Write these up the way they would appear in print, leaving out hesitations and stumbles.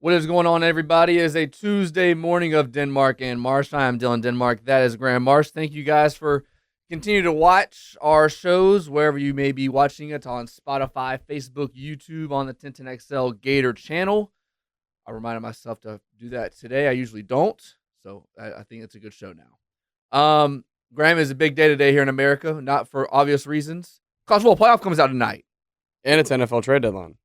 What is going on, everybody? It is a Tuesday morning of Denmark and Marsh. I am Dylan Denmark. That is Graham Marsh. Thank you guys for continuing to watch our shows wherever you may be watching it on Spotify, Facebook, YouTube, on the 1010XL Gator channel. I reminded myself to do that today. I usually don't, so I think it's a good show now. Graham, is a big day today here in America, not for obvious reasons. College football playoff comes out tonight. And it's NFL trade deadline.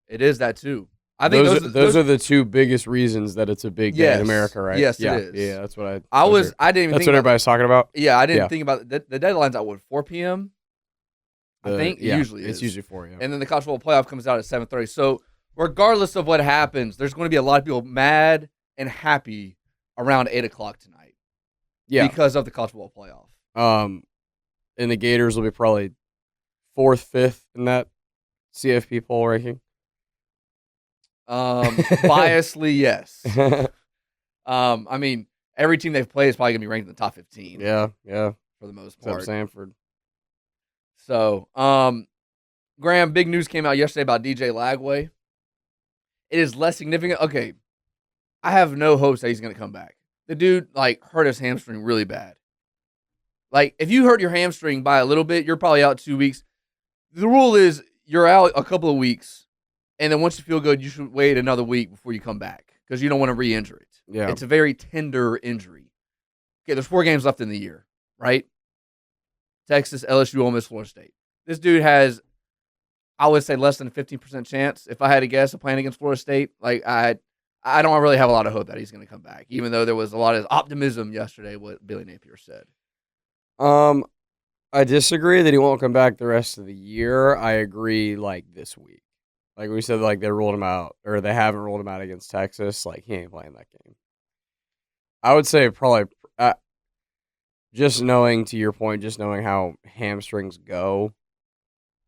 It is that too. I think those are the two biggest reasons that it's a big day in America, right? Yes, yeah, it is. Yeah, that's what I didn't even That's think what everybody's talking about? Yeah, I didn't think about it. The deadline's at, 4 p.m.? I think yeah, usually it's usually 4, yeah. And then the college football playoff comes out at 7:30. So regardless of what happens, there's going to be a lot of people mad and happy around 8 o'clock tonight. Yeah. Because of the college football playoff. And the Gators will be probably 4th, 5th in that CFP poll ranking. Biasly, yes. I mean, every team they've played is probably going to be ranked in the top 15. Yeah. For the most part. Except Samford. So, Graham, big news came out yesterday about DJ Lagway. It is less significant. Okay, I have no hopes that he's going to come back. The dude, hurt his hamstring really bad. If you hurt your hamstring by a little bit, you're probably out 2 weeks. The rule is you're out a couple of weeks, and then once you feel good, you should wait another week before you come back because you don't want to re-injure it. Yeah. It's a very tender injury. Okay, there's 4 games left in the year, right? Texas, LSU, Ole Miss, Florida State. This dude has, I would say, less than a 15% chance, if I had to guess, of playing against Florida State. I don't really have a lot of hope that he's going to come back, even though there was a lot of optimism yesterday, what Billy Napier said. I disagree that he won't come back the rest of the year. I agree, this week. Like we said, they ruled him out, or they haven't ruled him out against Texas. He ain't playing that game. I would say probably, just knowing, to your point, just knowing how hamstrings go,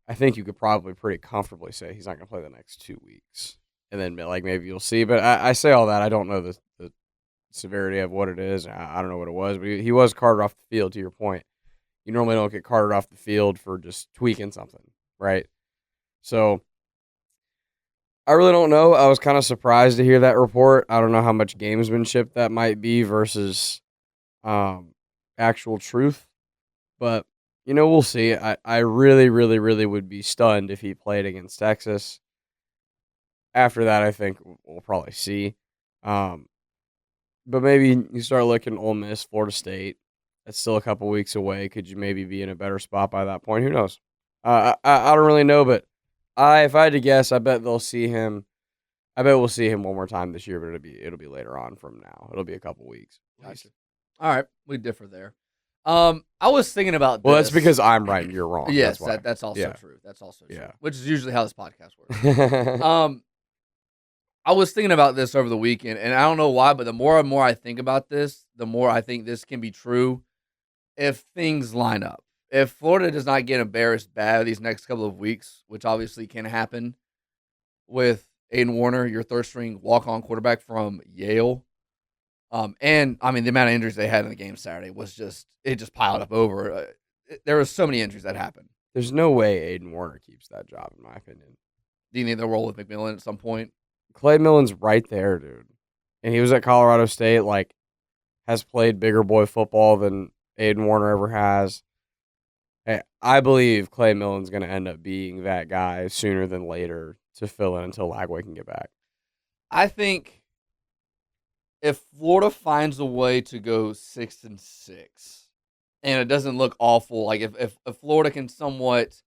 I think you could probably pretty comfortably say he's not going to play the next 2 weeks. And then, maybe you'll see. But I say all that. I don't know the severity of what it is. I don't know what it was. But he was carted off the field, to your point. You normally don't get carted off the field for just tweaking something, right? So I really don't know. I was kind of surprised to hear that report. I don't know how much gamesmanship that might be versus actual truth. But, we'll see. I really, really, really would be stunned if he played against Texas. After that, I think we'll probably see. But maybe you start looking at Ole Miss, Florida State. That's still a couple weeks away. Could you maybe be in a better spot by that point? Who knows? I don't really know, but if I had to guess, I bet they'll see him. I bet we'll see him one more time this year, but it'll be later on from now. It'll be a couple weeks. Gotcha. All right, we differ there. I was thinking about this. Well, that's because I'm right and you're wrong. Yes, that's also true. That's also true. Which is usually how this podcast works. I was thinking about this over the weekend, and I don't know why, but the more and more I think about this, the more I think this can be true if things line up. If Florida does not get embarrassed bad these next couple of weeks, which obviously can happen with Aiden Warner, your third-string walk-on quarterback from Yale, and, the amount of injuries they had in the game Saturday was just piled up over. There were so many injuries that happened. There's no way Aiden Warner keeps that job, in my opinion. Do you need to roll with McMillan at some point? Clay Millen's right there, dude. And he was at Colorado State, has played bigger boy football than Aiden Warner ever has. Hey, I believe Clay Millen's going to end up being that guy sooner than later to fill in until Lagway can get back. I think if Florida finds a way to go 6-6, and it doesn't look awful, if Florida can somewhat,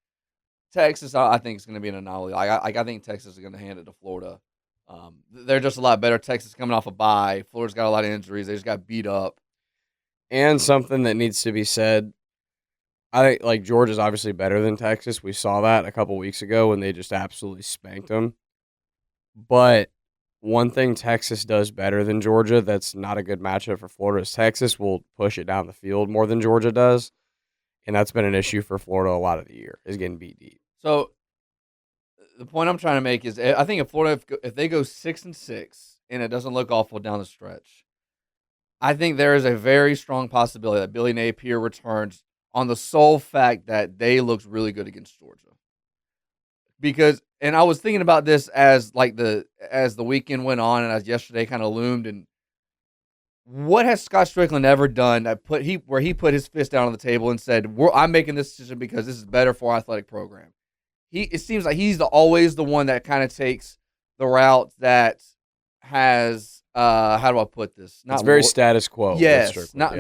Texas, I think it's going to be an anomaly. I think Texas is going to hand it to Florida. They're just a lot better. Texas coming off a bye. Florida's got a lot of injuries. They just got beat up. And something that needs to be said, I think Georgia's obviously better than Texas. We saw that a couple weeks ago when they just absolutely spanked them. But one thing Texas does better than Georgia that's not a good matchup for Florida is Texas will push it down the field more than Georgia does. And that's been an issue for Florida a lot of the year, is getting beat deep. So the point I'm trying to make is I think if Florida, if they go 6-6 and it doesn't look awful down the stretch, I think there is a very strong possibility that Billy Napier returns on the sole fact that they looked really good against Georgia. because, and I was thinking about this as the weekend went on and as yesterday kind of loomed, and what has Scott Strickland ever done where he put his fist down on the table and said, I'm making this decision because this is better for our athletic program. It seems like he's always the one that kind of takes the route that has, how do I put this? It's very status quo. Yes. Not,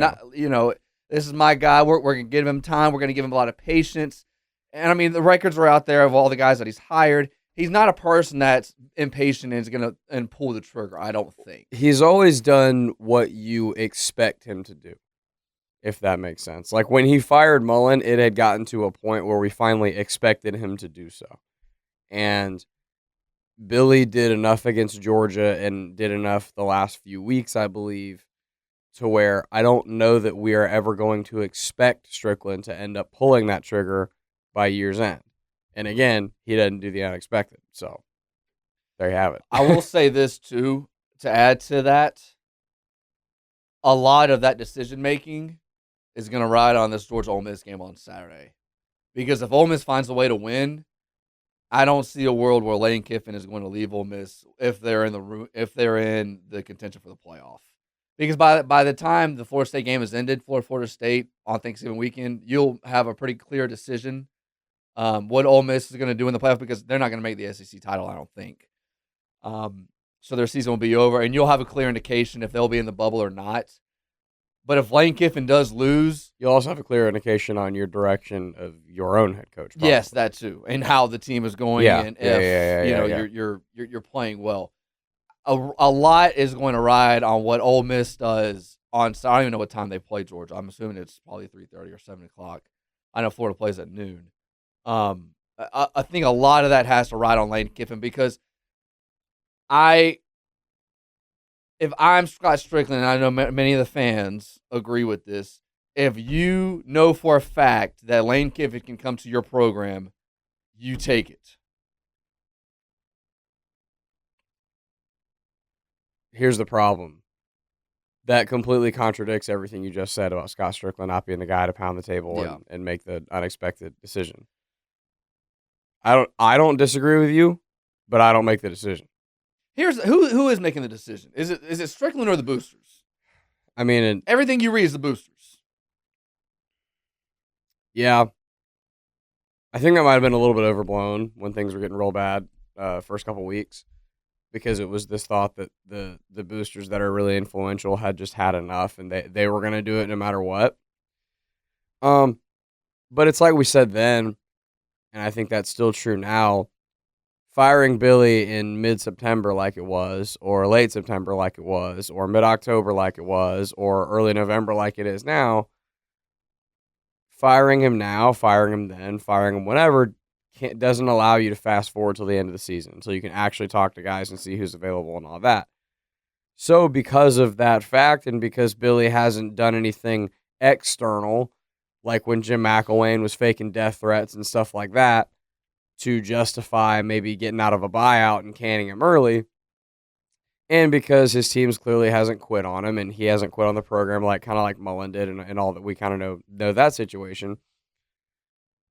this is my guy. We're going to give him time. We're going to give him a lot of patience. And I mean, the records are out there of all the guys that he's hired. He's not a person that's impatient and is going to pull the trigger, I don't think. He's always done what you expect him to do, if that makes sense. Like when he fired Mullen, it had gotten to a point where we finally expected him to do so. And Billy did enough against Georgia and did enough the last few weeks, I believe, to where I don't know that we are ever going to expect Strickland to end up pulling that trigger by year's end. And again, he doesn't do the unexpected. So there you have it. I will say this too, to add to that. A lot of that decision-making is going to ride on this Georgia-Ole Miss game on Saturday. Because if Ole Miss finds a way to win, I don't see a world where Lane Kiffin is going to leave Ole Miss if they're in the contention for the playoff. Because by the time the Florida State game is ended, Florida State on Thanksgiving weekend, you'll have a pretty clear decision what Ole Miss is going to do in the playoff, because they're not going to make the SEC title, I don't think. So their season will be over, and you'll have a clear indication if they'll be in the bubble or not. But if Lane Kiffin does lose, you'll also have a clear indication on your direction of your own head coach. Probably. Yes, that too, and how the team is going, and if you're playing well. A lot is going to ride on what Ole Miss does on. I don't even know what time they play Georgia. I'm assuming it's probably 3:30 or 7 o'clock. I know Florida plays at noon. I think a lot of that has to ride on Lane Kiffin, because if I'm Scott Strickland, and I know many of the fans agree with this, if you know for a fact that Lane Kiffin can come to your program, you take it. Here's the problem. That completely contradicts everything you just said about Scott Strickland not being the guy to pound the table and make the unexpected decision. I don't disagree with you, but I don't make the decision. Here's who is making the decision. Is it Strickland or the boosters? I mean, everything you read is the boosters. Yeah. I think that might have been a little bit overblown when things were getting real bad first couple weeks, because it was this thought that the boosters that are really influential had just had enough and they were going to do it no matter what. But it's like we said then, and I think that's still true now, firing Billy in mid-September like it was, or late September like it was, or mid-October like it was, or early November like it is now, firing him now, firing him then, firing him whenever, doesn't allow you to fast forward till the end of the season, until you can actually talk to guys and see who's available and all that. So because of that fact, and because Billy hasn't done anything external, like when Jim McElwain was faking death threats and stuff like that, to justify maybe getting out of a buyout and canning him early, and because his teams clearly hasn't quit on him, and he hasn't quit on the program kind of like Mullen did, and all that we kind of know that situation.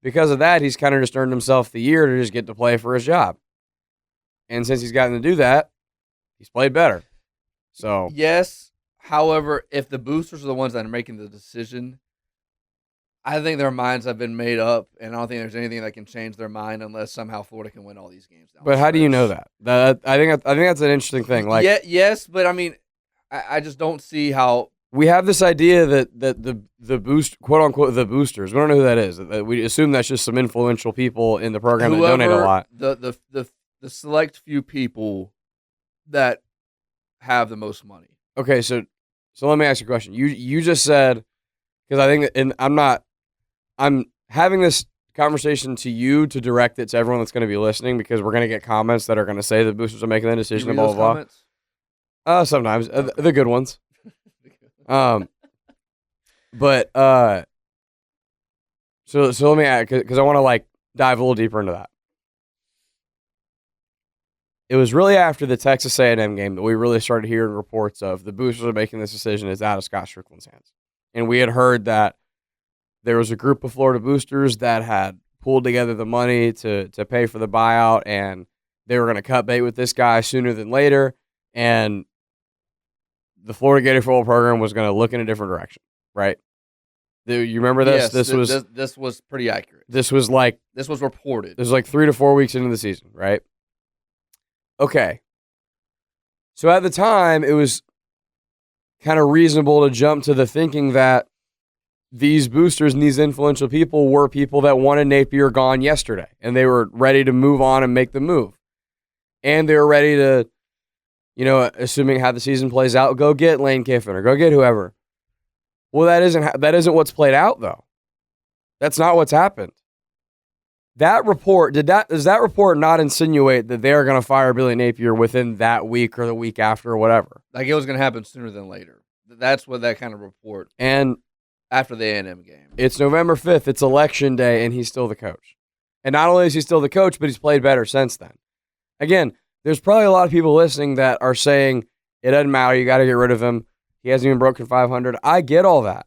Because of that, he's kind of just earned himself the year to just get to play for his job. And since he's gotten to do that, he's played better. So yes, however, if the boosters are the ones that are making the decision, I think their minds have been made up, and I don't think there's anything that can change their mind unless somehow Florida can win all these games. But how do you know that? I think that's an interesting thing. Like, yes, but I mean, I just don't see how. We have this idea that the boost, quote unquote, the boosters. We don't know who that is. We assume that's just some influential people in the program that donate a lot. The select few people that have the most money. Okay, so let me ask you a question. You just said, because I think, and I'm having this conversation to you to direct it to everyone that's going to be listening, because we're going to get comments that are going to say the boosters are making the decision. Blah blah blah. Sometimes the good ones. But so let me add, because I want to dive a little deeper into that. It was really after the Texas A&M game that we really started hearing reports of the boosters are making this decision is out of Scott Strickland's hands. And we had heard that there was a group of Florida boosters that had pulled together the money to pay for the buyout, and they were going to cut bait with this guy sooner than later, and the Florida Gator football program was going to look in a different direction, right? You remember this? Yes, this was pretty accurate. This was reported. This was like 3 to 4 weeks into the season, right? Okay. So at the time, it was kind of reasonable to jump to the thinking that these boosters and these influential people were people that wanted Napier gone yesterday, and they were ready to move on and make the move. And they were ready to, assuming how the season plays out, go get Lane Kiffin or go get whoever. Well, that isn't what's played out, though. That's not what's happened. That report, does that report not insinuate that they're going to fire Billy Napier within that week or the week after or whatever? Like it was going to happen sooner than later. That's what that kind of report. And after the A&M game. It's November 5th. It's election day, and he's still the coach. And not only is he still the coach, but he's played better since then. Again, there's probably a lot of people listening that are saying, it doesn't matter, you got to get rid of him. He hasn't even broken 500. I get all that.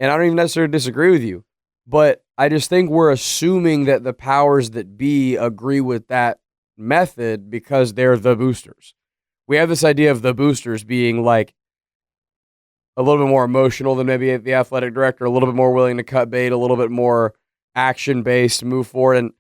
And I don't even necessarily disagree with you. But I just think we're assuming that the powers that be agree with that method because they're the boosters. We have this idea of the boosters being like a little bit more emotional than maybe the athletic director, a little bit more willing to cut bait, a little bit more action-based, move forward. And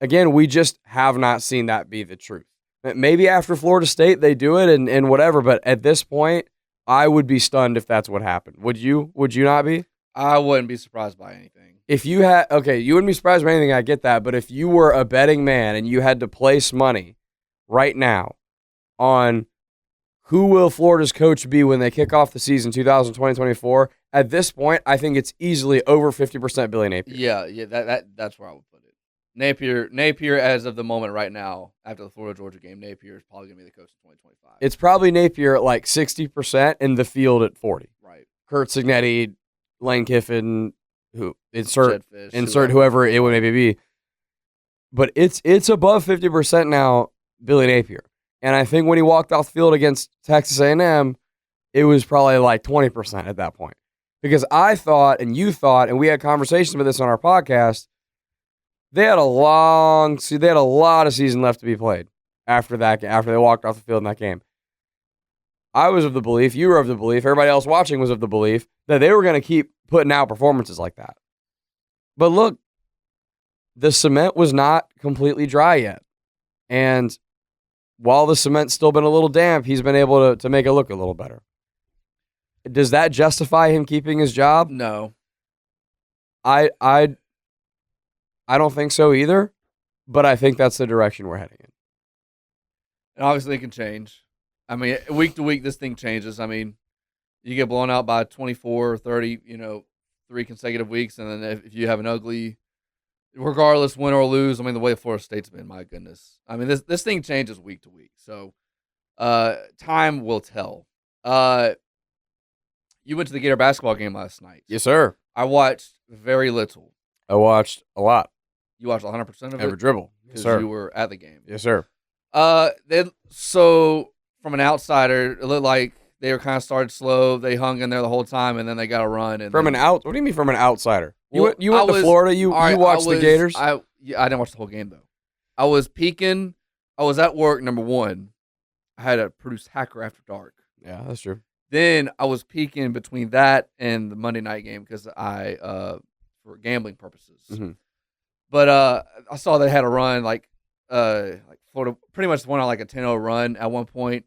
again, we just have not seen that be the truth. Maybe after Florida State they do it and whatever, but at this point, I would be stunned if that's what happened. Would you? Would you not be? I wouldn't be surprised by anything. If you had, you wouldn't be surprised by anything, I get that, but if you were a betting man and you had to place money right now on who will Florida's coach be when they kick off the season 2020-24, at this point, I think it's easily over 50% Billy Napier. Yeah, that's where I would put it. Napier, as of the moment right now, after the Florida-Georgia game, Napier is probably going to be the coach in 2025. It's probably Napier at like 60% and the field at 40%. Right. Curt Cignetti, Lane Kiffin, insert whoever it would maybe be. But it's above 50% now, Billy Napier. And I think when he walked off the field against Texas A&M, it was probably like 20% at that point. Because I thought, and you thought, and we had conversations about this on our podcast, they had a lot of season left to be played after they walked off the field in that game. I was of the belief, you were of the belief, everybody else watching was of the belief that they were going to keep putting out performances like that. But look, the cement was not completely dry yet. And while the cement's still been a little damp, he's been able to make it look a little better. Does that justify him keeping his job? No. I don't think so either, but I think that's the direction we're heading in. And obviously it can change. I mean, week to week, this thing changes. I mean, you get blown out by 24 or 30, 3 consecutive weeks, and then if you have an ugly, regardless, win or lose, I mean, the way Florida State's been, my goodness. I mean, this thing changes week to week. So, time will tell. You went to the Gator basketball game last night. Yes, sir. I watched very little. I watched a lot. You watched 100% of it? Every dribble. Because Yes, sir. you were at the game. Yes, sir. So, from an outsider, it looked like they were kind of started slow. They hung in there the whole time, and then they got a run. And what do you mean from an outsider? Well, you went to Florida. You watched the Gators. I didn't watch the whole game though. I was peeking. I was at work. Number one, I had to produce Hacker After Dark. Yeah, that's true. Then I was peeking between that and the Monday night game because for gambling purposes. Mm-hmm. But I saw they had a run like Florida pretty much went on like a 10-0 run at one point.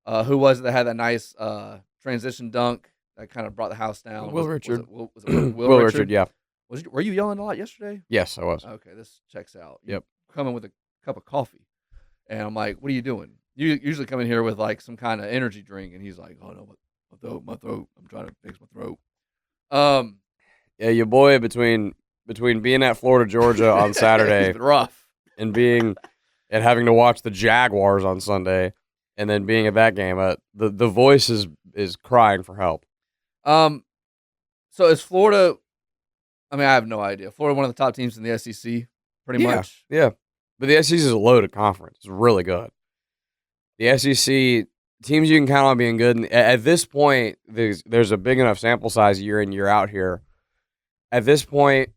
Who was it that had that nice transition dunk that kind of brought the house down? Will Richard. Was it Will Richard, yeah. Were you yelling a lot yesterday? Yes, I was. Okay, this checks out. Yep. Coming with a cup of coffee. And I'm like, what are you doing? You usually come in here with like some kind of energy drink. And he's like, oh no, my throat. I'm trying to fix my throat. Yeah, your boy between being at Florida, Georgia on Saturday. It's been rough. And having to watch the Jaguars on Sunday. And then being at that game, the voice is crying for help. So is Florida? I mean, I have no idea. Florida, one of the top teams in the SEC, pretty much. Yeah, but the SEC is a loaded conference. It's really good. The SEC teams you can count on being good. And at this point, there's a big enough sample size year in year out here. At this point,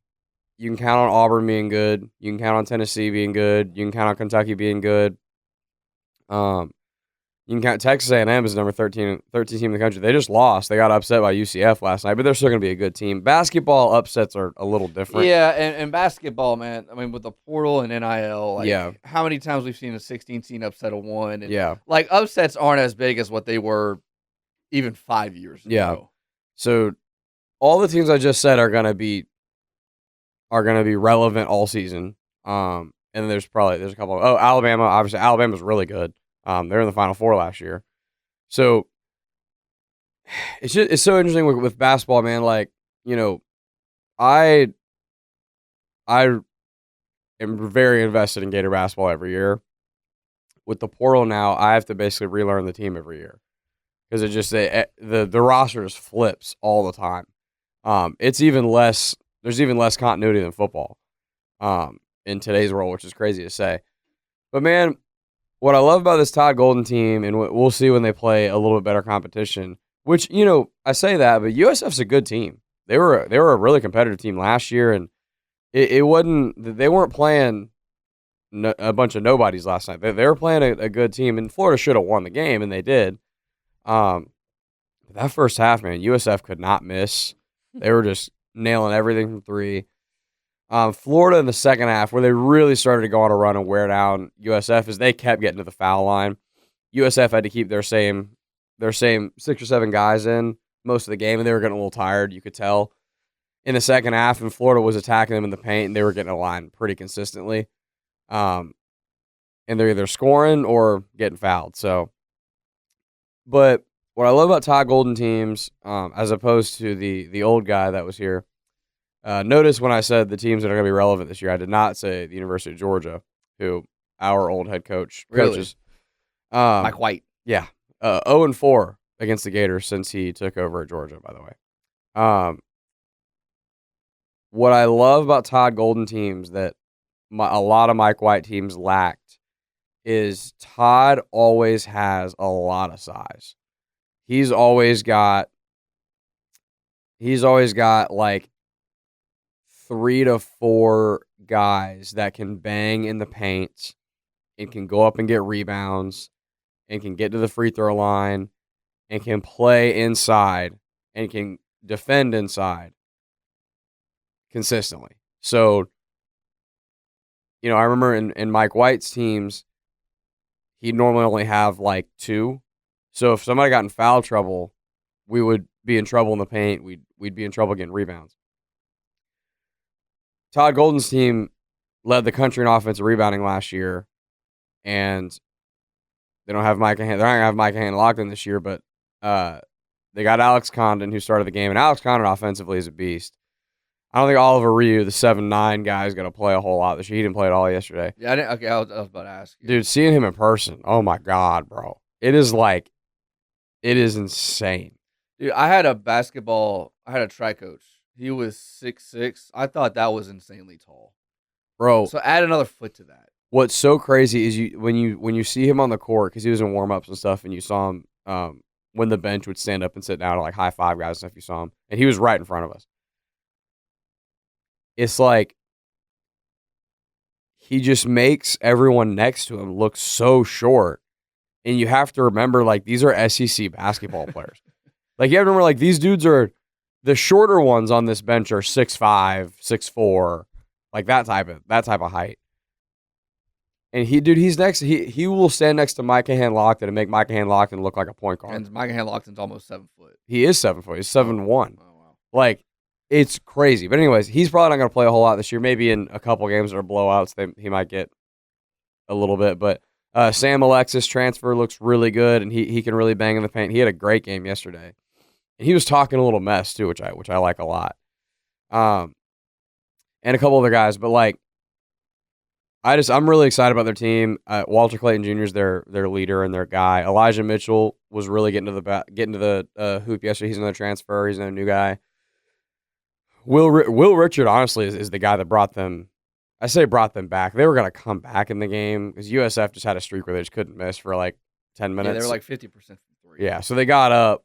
You can count on Auburn being good. You can count on Tennessee being good. You can count on Kentucky being good. You can count Texas A&M as number 13 team in the country. They just lost. They got upset by UCF last night, but they're still going to be a good team. Basketball upsets are a little different. Yeah, and basketball, man, I mean, with the portal and NIL, like, how many times we've seen a 16-team upset of one? And, like, upsets aren't as big as what they were even 5 years ago. Yeah. So all the teams I just said are going to be relevant all season. And then there's a couple. Alabama, obviously Alabama's really good. They're in the Final Four last year. So it's so interesting with basketball, man. Like, you know, I am very invested in Gator basketball every year. With the portal now, I have to basically relearn the team every year because it just the roster just flips all the time. There's even less continuity than football in today's world, which is crazy to say. But man, what I love about this Todd Golden team, and we'll see when they play a little bit better competition, which, you know, I say that, but USF's a good team. They were a really competitive team last year, and they weren't playing a bunch of nobodies last night. They were playing a good team, and Florida should have won the game, and they did. That first half, man, USF could not miss. They were just nailing everything from three. Florida in the second half, where they really started to go on a run and wear down USF, is they kept getting to the foul line. USF had to keep their same 6 or 7 guys in most of the game, and they were getting a little tired, you could tell. In the second half, and Florida was attacking them in the paint, and they were getting a line pretty consistently. And they're either scoring or getting fouled. So, but what I love about Todd Golden teams, as opposed to the old guy that was here, notice when I said the teams that are going to be relevant this year, I did not say the University of Georgia, who our old head coach coaches. Mike White. Yeah. 0-4 against the Gators since he took over at Georgia, by the way. What I love about Todd Golden teams that a lot of Mike White teams lacked is Todd always has a lot of size. He's always got like 3 to 4 guys that can bang in the paint and can go up and get rebounds and can get to the free throw line and can play inside and can defend inside consistently. So, you know, I remember in Mike White's teams, he'd normally only have like 2. So if somebody got in foul trouble, we would be in trouble in the paint. We'd be in trouble getting rebounds. Todd Golden's team led the country in offensive rebounding last year, and they don't have Micah. They're not gonna have Micah Hand-Logden this year, but they got Alex Condon, who started the game, and Alex Condon offensively is a beast. I don't think Oliver Ryu, the 7'9" guy, is going to play a whole lot this year. He didn't play at all yesterday. Yeah, I was about to ask you. Dude, seeing him in person, oh my God, bro. It is insane. Dude, I had a tri coach. He was 6'6". I thought that was insanely tall. Bro. So add another foot to that. What's so crazy is when you see him on the court, because he was in warm-ups and stuff, and you saw him when the bench would stand up and sit down to like high five guys and stuff, you saw him. And he was right in front of us. It's like he just makes everyone next to him look so short. And you have to remember, like, these are SEC basketball players. Like, you have to remember, like, these dudes are the shorter ones on this bench are 6'5", 6'4", like that type of height. And he's next. He will stand next to Micah Hand-Logden and make Micah Hand-Logden look like a point guard. And Micah Hand-Logden's almost 7 foot. He is 7 foot. He's 7'1". Oh, wow. Like, it's crazy. But anyways, he's probably not going to play a whole lot this year. Maybe in a couple games that are blowouts, he might get a little bit. But Sam Alexis transfer looks really good, and he can really bang in the paint. He had a great game yesterday. And he was talking a little mess too, which I like a lot. And a couple other guys, but like, I'm really excited about their team. Walter Clayton Jr. is their leader and their guy. Elijah Mitchell was really getting to the hoop yesterday. He's another transfer. He's another new guy. Will Richard, honestly, is the guy that brought them. I say brought them back. They were going to come back in the game because USF just had a streak where they just couldn't miss for like 10 minutes. Yeah, they were like 50% from 3. Yeah, so they got up.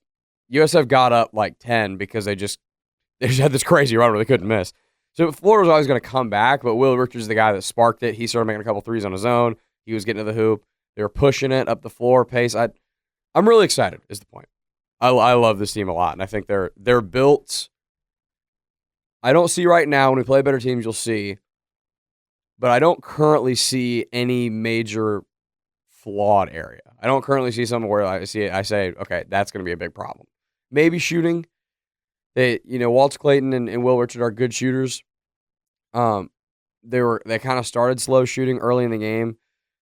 USF got up like 10 because they just had this crazy run where they couldn't miss. So Florida was always going to come back, but Will Richards is the guy that sparked it. He started making a couple threes on his own. He was getting to the hoop. They were pushing it up the floor pace. I'm really excited is the point. I love this team a lot, and I think they're built. I don't see right now when we play better teams, you'll see, but I don't currently see any major flawed area. I don't currently see something where I say, okay, that's going to be a big problem. Maybe shooting. Walter Clayton and Will Richard are good shooters. They kind of started slow shooting early in the game,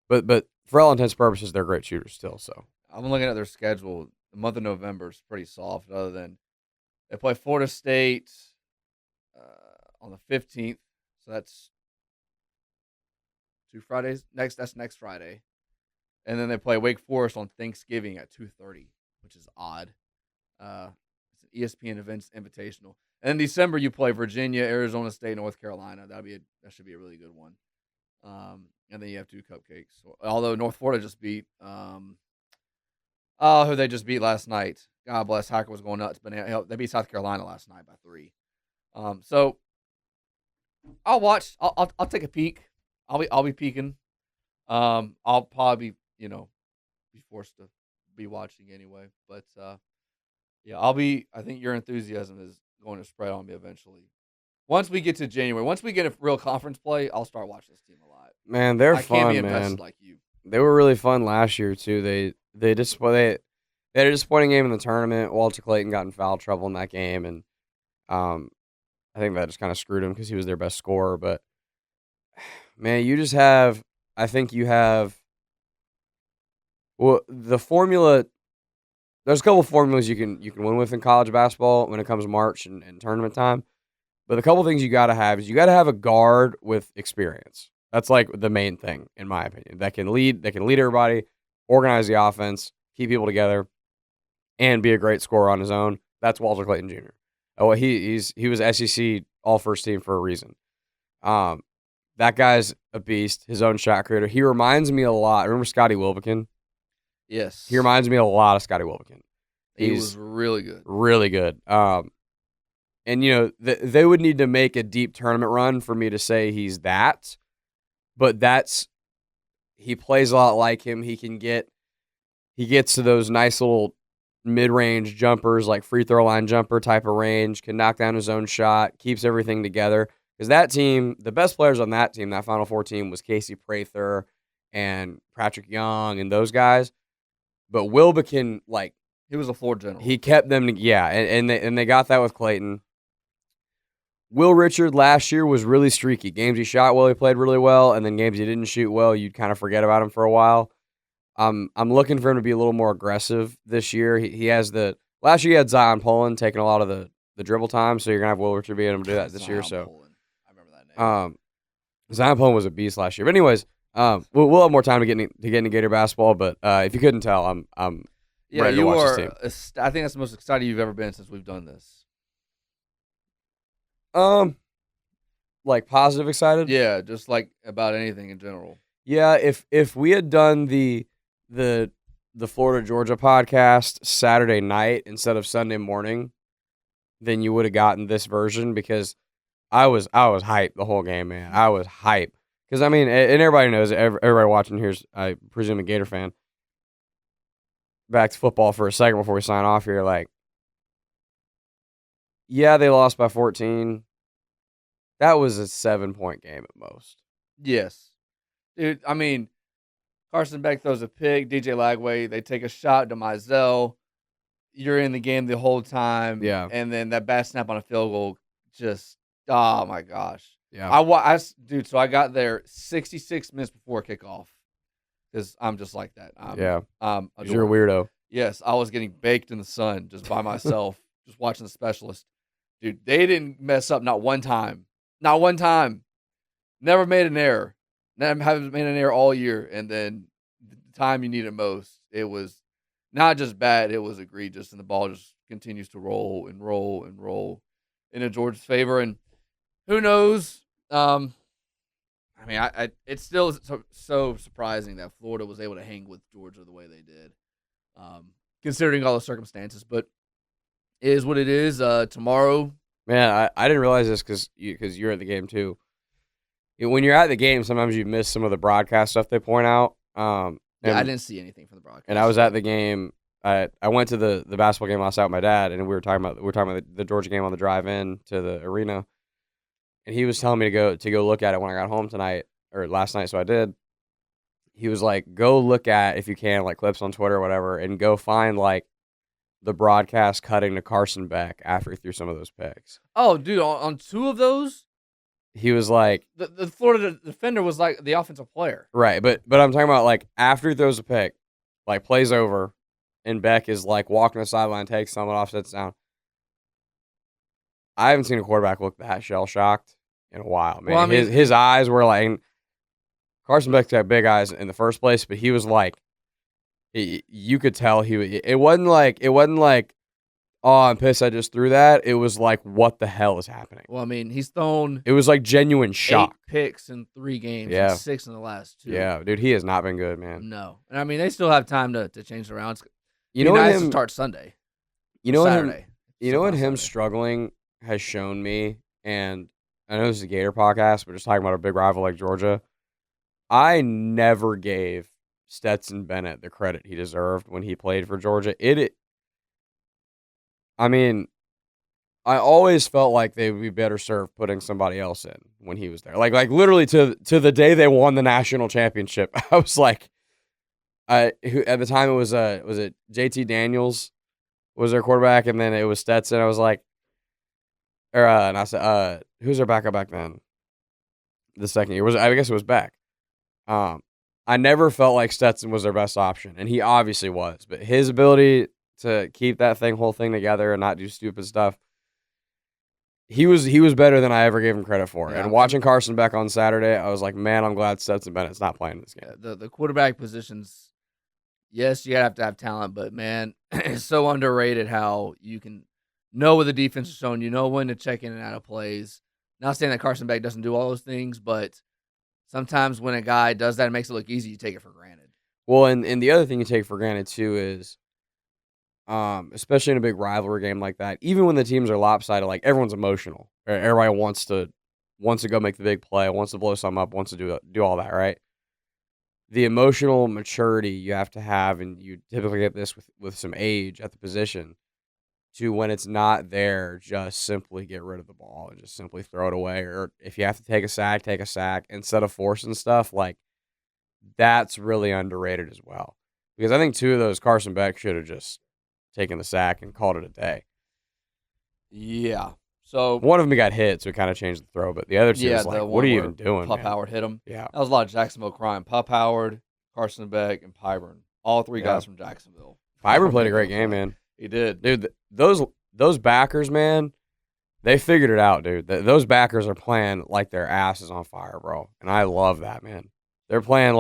but for all intents and purposes, they're great shooters still. So I'm looking at their schedule. The month of November is pretty soft. Other than they play Florida State on the 15th, so that's 2 Fridays. That's next Friday, and then they play Wake Forest on Thanksgiving at 2:30, which is odd. It's an ESPN Events Invitational. And in December, you play Virginia, Arizona State, North Carolina. That should be a really good one. And then you have 2 cupcakes. Although North Florida just beat who they just beat last night. God bless. Hacker was going nuts, but they beat South Carolina last night by 3. So I'll watch. I'll take a peek. I'll be peeking. I'll probably be forced to be watching anyway. But yeah, I think your enthusiasm is going to spread on me eventually. Once we get to January, once we get a real conference play, I'll start watching this team a lot. Man, they're fun, I can't be invested like you. They were really fun last year too. They had a disappointing game in the tournament. Walter Clayton got in foul trouble in that game, and I think that just kind of screwed him because he was their best scorer. But man, I think you have the formula. There's a couple of formulas you can win with in college basketball when it comes to March and tournament time. But the couple of things you got to have is you got to have a guard with experience. That's like the main thing, in my opinion. That can lead everybody, organize the offense, keep people together, and be a great scorer on his own. That's Walter Clayton Jr. Oh, he was SEC all first team for a reason. That guy's a beast. His own shot creator. He reminds me a lot. Remember Scottie Wilbekin? Yes. He reminds me a lot of Scottie Wilbekin. He was really good. Really good. And they would need to make a deep tournament run for me to say he's that. But he plays a lot like him. He gets to those nice little mid-range jumpers, like free throw line jumper type of range, can knock down his own shot, keeps everything together. Because that team, the best players on that team, that Final Four team, was Casey Prather and Patrick Young and those guys. But Wilbekin, he was a floor general. He kept them, and they got that with Clayton. Will Richard last year was really streaky. Games he shot well, he played really well, and then games he didn't shoot well, you'd kind of forget about him for a while. I'm looking for him to be a little more aggressive this year. He has last year he had Zion Poland taking a lot of the dribble time, so you're gonna have Will Richard being able to do that this year. So Poland. I remember that name. Zion Poland was a beast last year. But anyways, we'll have more time to get into Gator basketball. But if you couldn't tell, I'm ready to watch this team. I think that's the most excited you've ever been since we've done this. Like positive excited? Yeah, just like about anything in general. Yeah, if we had done the Florida Georgia podcast Saturday night instead of Sunday morning, then you would have gotten this version because I was hyped the whole game, man. I was hyped because and everybody knows, everybody watching here's, I presume, a Gator fan. Back to football for a second before we sign off here. Yeah, they lost by 14. That was a 7-point game at most. Yes. Dude, Carson Beck throws a pick, DJ Lagway, they take a shot to Mizell. You're in the game the whole time. Yeah. And then that bad snap on a field goal just, oh my gosh. Yeah. Dude, so I got there 66 minutes before kickoff because I'm just like that. You're a weirdo. Yes, I was getting baked in the sun just by myself, just watching the specialist. Dude, they didn't mess up not one time. Not one time. Never made an error. Haven't made an error all year. And then the time you need it most, it was not just bad, it was egregious. And the ball just continues to roll and roll and roll into Georgia's favor. And who knows? It's still so surprising that Florida was able to hang with Georgia the way they did, considering all the circumstances. But it is what it is. Tomorrow, Man, I didn't realize this because you're at the game too. When you're at the game, sometimes you miss some of the broadcast stuff they point out. I didn't see anything from the broadcast. And I was at the game. I went to the basketball game last night with my dad, and we were talking about the Georgia game on the drive in to the arena. And he was telling me to go look at it when I got home tonight or last night, so I did. He was like, go look at, if you can, like clips on Twitter or whatever, and go find like the broadcast cutting to Carson Beck after he threw some of those picks. Oh, dude, on 2 of those, he was like, the Florida defender was like the offensive player, right? But I'm talking about like after he throws a pick, like plays over, and Beck is like walking the sideline, takes someone off, sits down. I haven't seen a quarterback look that shell shocked in a while, man. Well, I mean, his eyes were like, Carson Beck's got big eyes in the first place, but he was like, you could tell it wasn't like, oh, I'm pissed I just threw that. It was like, what the hell is happening? Well, I mean, he's thrown. It was like genuine shock. 8 picks in 3 games, and 6 in the last 2. Yeah, dude, he has not been good, man. No, and I mean, they still have time to change the rounds. You know what? To start Sunday. Saturday. You know what? Him struggling has shown me, and I know this is a Gator podcast, but just talking about a big rival like Georgia. I never gave Stetson Bennett the credit he deserved when he played for Georgia. I mean, I always felt like they would be better served putting somebody else in when he was there. Like literally to the day they won the national championship, I was like, at the time it was it JT Daniels was their quarterback, and then it was Stetson. I was like, and I said, who's their backup back then? The second year I guess it was Beck. I never felt like Stetson was their best option, and he obviously was. But his ability to keep that whole thing together and not do stupid stuff, he was better than I ever gave him credit for. Yeah. And watching Carson Beck on Saturday, I was like, man, I'm glad Stetson Bennett's not playing this game. The quarterback positions, yes, you have to have talent, but man, it's so underrated how you can know what the defense is showing. You know when to check in and out of plays. Not saying that Carson Beck doesn't do all those things, but sometimes when a guy does that, it makes it look easy. You take it for granted. Well, and the other thing you take for granted too is, especially in a big rivalry game like that, even when the teams are lopsided, like everyone's emotional. Everybody wants to go make the big play, wants to blow something up, wants to do all that, right? The emotional maturity you have to have, and you typically get this with some age at the position, to when it's not there, just simply get rid of the ball and just simply throw it away. Or if you have to take a sack instead of forcing stuff. Like, that's really underrated as well. Because I think 2 of those, Carson Beck should have just taken the sack and called it a day. Yeah. So one of them got hit, so it kind of changed the throw. But the other 2 is like, what are you even doing, Pup man? Howard hit him. Yeah. That was a lot of Jacksonville crime. Pup Howard, Carson Beck, and Pyburn. All 3 guys from Jacksonville. Pyburn played a great game, man. He did. Dude, those backers, man, they figured it out, dude. Those backers are playing like their ass is on fire, bro. And I love that, man. They're playing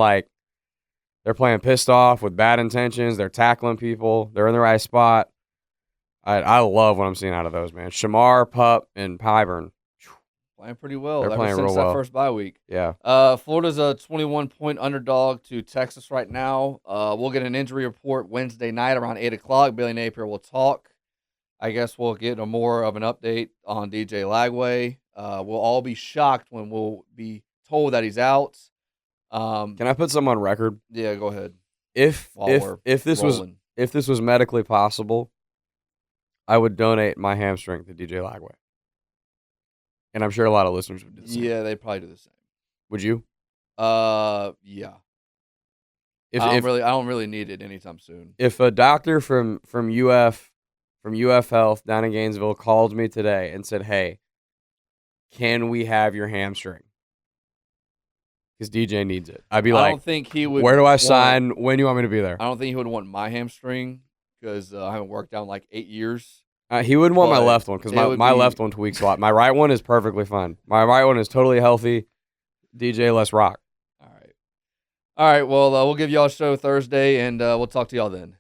pissed off with bad intentions. They're tackling people. They're in the right spot. I love what I'm seeing out of those, man. Shamar, Pup, and Pyburn. Playing pretty well. They're playing since real well. That first bye week. Yeah. Florida's a 21-point underdog to Texas right now. We'll get an injury report Wednesday night around 8 o'clock. Billy Napier will talk. I guess we'll get more of an update on DJ Lagway. We'll all be shocked when we'll be told that he's out. Can I put something on record? Yeah, go ahead. If this was medically possible, I would donate my hamstring to DJ Lagway. And I'm sure a lot of listeners would do the same. Yeah, they'd probably do the same. Would you? Yeah. I don't really need it anytime soon. If a doctor from UF Health down in Gainesville called me today and said, "Hey, can we have your hamstring? Because DJ needs it," I'd be like, "I don't think he would. Where do I sign? When do you want me to be there?" I don't think he would want my hamstring because I haven't worked out in like 8 years. He wouldn't want my left one because my left one tweaks a lot. My right one is perfectly fine. My right one is totally healthy. DJ, let's rock. All right. Well, we'll give y'all a show Thursday, and we'll talk to y'all then.